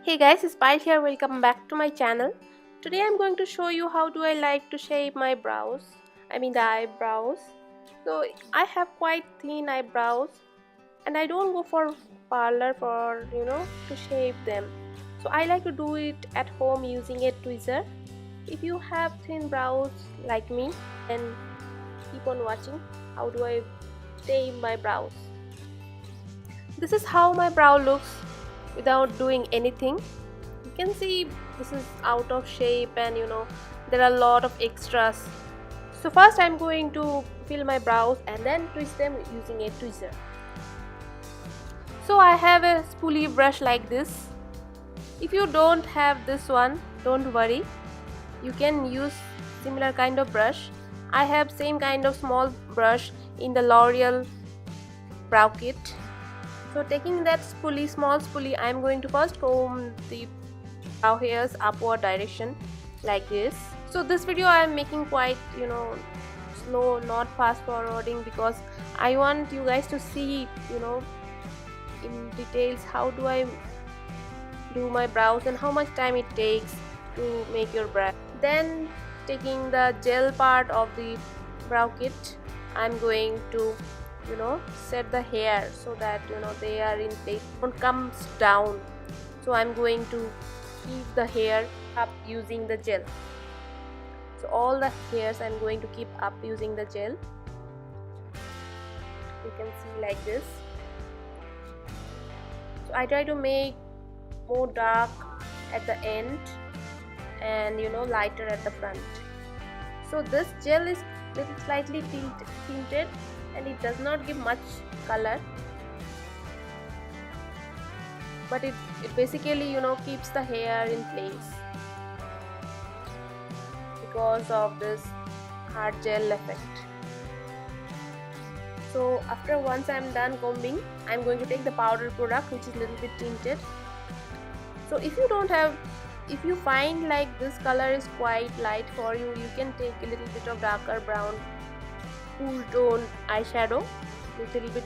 Hey guys, it's Payel here. Welcome back to my channel. Today I'm going to show you how do I like to shape my brows. The eyebrows. So I have quite thin eyebrows and I don't go for parlor for to shape them. So I like to do it at home using a tweezer. If you have thin brows like me, then keep on watching how do I shape my brows. This is how my brow looks without doing anything. You can see this is out of shape and there are a lot of extras. So first I'm going to fill my brows and then twist them using a tweezer. So I have a spoolie brush like this. If you don't have this one, don't worry, you can use similar kind of brush. I have same kind of small brush in the L'Oreal brow kit. So taking that small spoolie, I am going to first comb the brow hairs upward direction like this. So this video I am making quite slow, not fast forwarding, because I want you guys to see in details how do I do my brows and how much time it takes to make your brow. Then taking the gel part of the brow kit, I am going to set the hair so that they are in place, don't comes down. So I'm going to keep the hair up using the gel. So all the hairs I'm going to keep up using the gel. You can see like this. So I try to make more dark at the end and lighter at the front. So this gel is slightly tinted and it does not give much color, but it basically keeps the hair in place because of this hard gel effect. So after once I'm done combing, I'm going to take the powder product which is a little bit tinted. So if you find like this color is quite light for you, you can take a little bit of darker brown cool tone eyeshadow, little bit,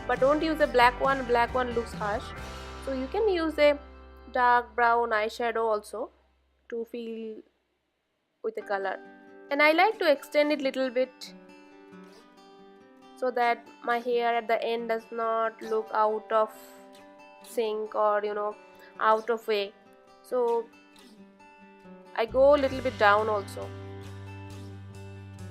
but don't use a black one looks harsh. So you can use a dark brown eyeshadow also to feel with the color. And I like to extend it little bit so that my hair at the end does not look out of sync or out of way. So I go a little bit down also.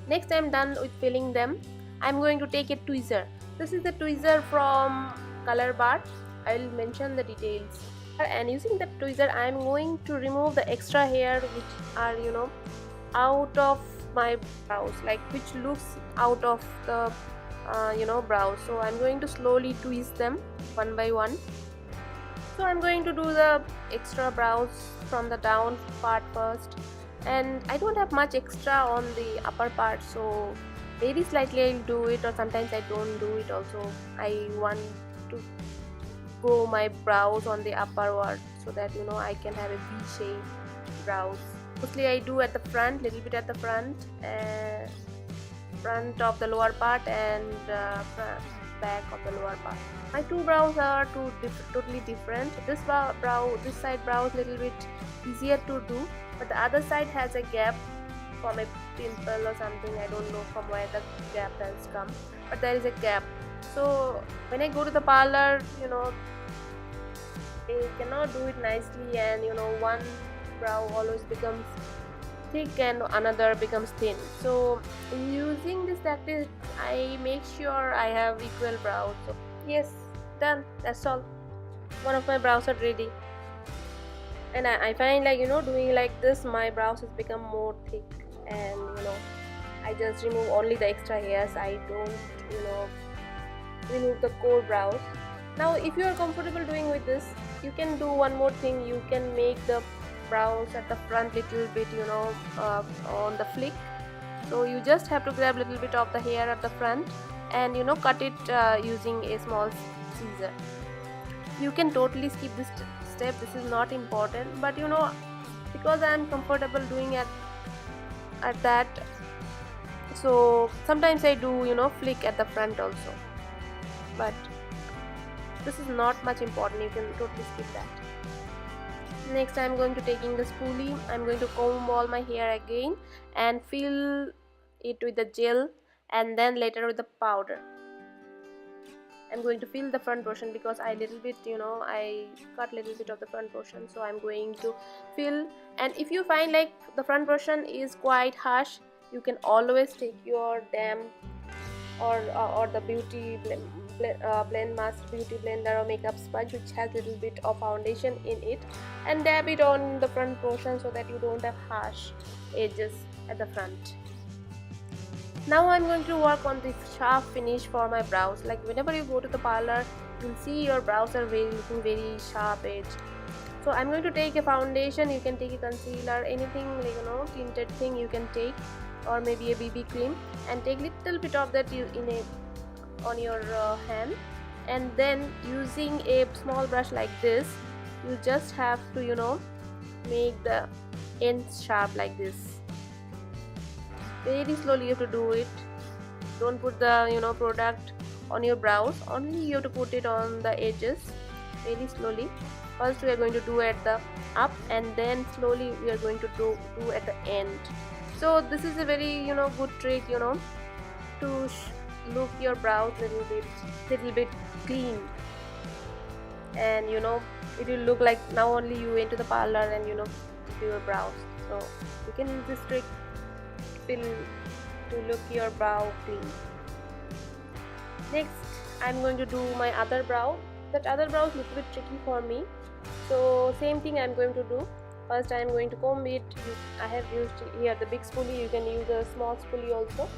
Next I'm done with filling them. I'm going to take a tweezer. This is the tweezer from Color Bar. I will mention the details. And using the tweezer I'm going to remove the extra hair which are out of my brows, like which looks out of the brows. So I'm going to slowly twist them one by one. So I'm going to do the extra brows from the down part first, and I don't have much extra on the upper part, so maybe slightly I'll do it, or sometimes I don't do it also. I want to grow my brows on the upperward so that I can have a V-shaped brows. Mostly I do at the front, little bit at the front of the lower part and back of the lower part. My two brows are totally different. This side brow is little bit easier to do, but the other side has a gap from a pimple or something. I don't know from where the gap has come, but there is a gap. So when I go to the parlor, they cannot do it nicely, and one brow always becomes thick and another becomes thin. So using this tactic, I make sure I have equal brows. So yes, done. That's all. One of my brows are ready. And I find like doing like this, my brows has become more thick, and I just remove only the extra hairs. I don't remove the core brows. Now if you are comfortable doing with this, you can do one more thing. You can make the brows at the front little bit on the flick. So you just have to grab little bit of the hair at the front and cut it using a small scissor. You can totally skip this step, this is not important, but because I am comfortable doing at that, so sometimes I do flick at the front also, but this is not much important. You can totally skip that. Next I'm going to taking the spoolie. I'm going to comb all my hair again and fill it with the gel, and then later with the powder. I'm going to fill the front portion because I little bit, I cut little bit of the front portion, so I'm going to fill. And if you find like the front portion is quite harsh, you can always take your damp or the blend mask beauty blender or makeup sponge which has little bit of foundation in it, and dab it on the front portion so that you don't have harsh edges at the front. Now I'm going to work on the sharp finish for my brows. Like whenever you go to the parlor, you'll see your brows are looking very sharp edge. So I'm going to take a foundation. You can take a concealer, anything like tinted thing you can take, or maybe a BB cream, and take little bit of that on your hand, and then using a small brush like this, you just have to make the ends sharp like this. Very slowly you have to do it. Don't put the product on your brows, only you have to put it on the edges very slowly. First we are going to do at the up, and then slowly we are going to do at the end. So this is a very good trick to look your brows little bit clean, and it will look like now only you went to the parlor and do your brows. So you can use this trick to look your brow clean. Next I'm going to do my other brow. That other brow is a little bit tricky for me, so same thing I'm going to do. First I am going to comb it. I have used here the big spoolie, you can use a small spoolie also,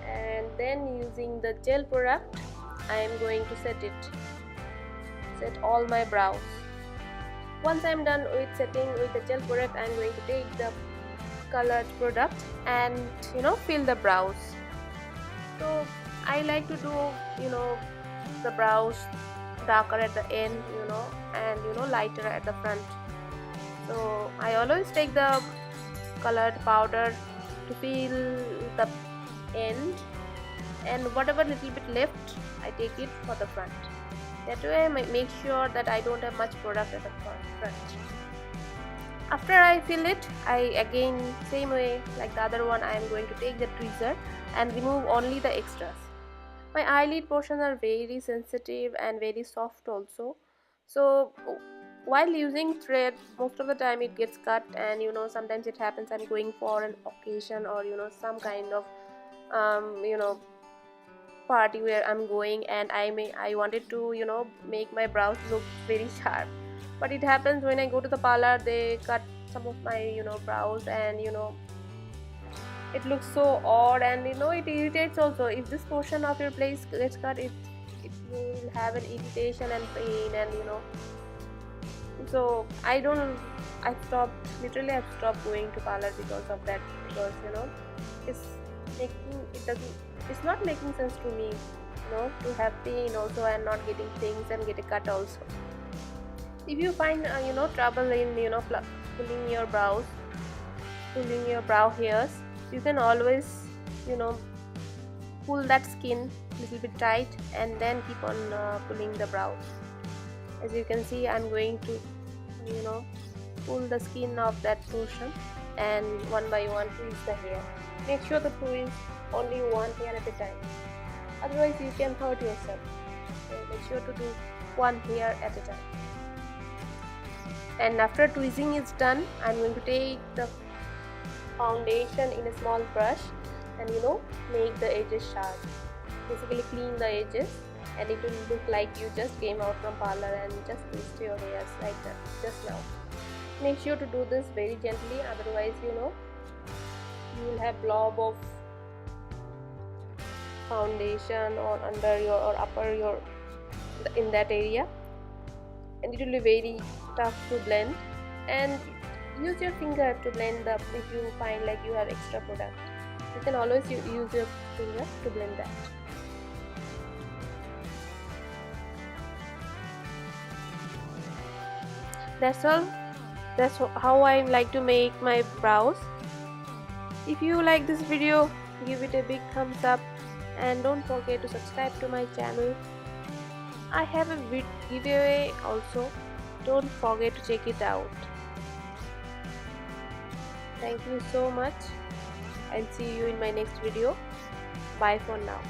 and then using the gel product I am going to set all my brows. Once I am done with setting with the gel product, I am going to take the colored product and fill the brows. So I like to do the brows darker at the end and lighter at the front. So I always take the colored powder to fill the end, and whatever little bit left I take it for the front. That way I make sure that I don't have much product at the front. After I fill it, I again same way like the other one, I am going to take the tweezer and remove only the extras. My eyelid portions are very sensitive and very soft also, so while using thread most of the time it gets cut, and sometimes it happens I'm going for an occasion or some kind of party where I'm going, and I wanted to make my brows look very sharp, but it happens when I go to the parlor they cut some of my brows, and it looks so odd, and it irritates also. If this portion of your place gets cut, it will have an irritation and pain, and so I've stopped going to parlor because of that, because it's not making sense to me to have pain also and not getting things and get a cut also. If you find trouble in pulling your brow hairs, you can always pull that skin little bit tight and then keep on pulling the brows. As you can see, I'm going to pull the skin of that portion and one by one twist the hair. Make sure to twist only one hair at a time, otherwise you can hurt yourself. So make sure to do one hair at a time. And after tweezing is done, I'm going to take the foundation in a small brush and make the edges sharp. Basically clean the edges, and it will look like you just came out from parlor and just twist your hairs like that just now. Make sure to do this very gently, otherwise you will have blob of foundation or under your or upper your in that area, and it will be very tough to blend. And use your finger to blend up. If you find like you have extra product, you can always use your finger to blend that. That's all. That's how I like to make my brows. If you like this video, give it a big thumbs up, and don't forget to subscribe to my channel. I have a giveaway also, don't forget to check it out. Thank you so much. I'll see you in my next video. Bye for now.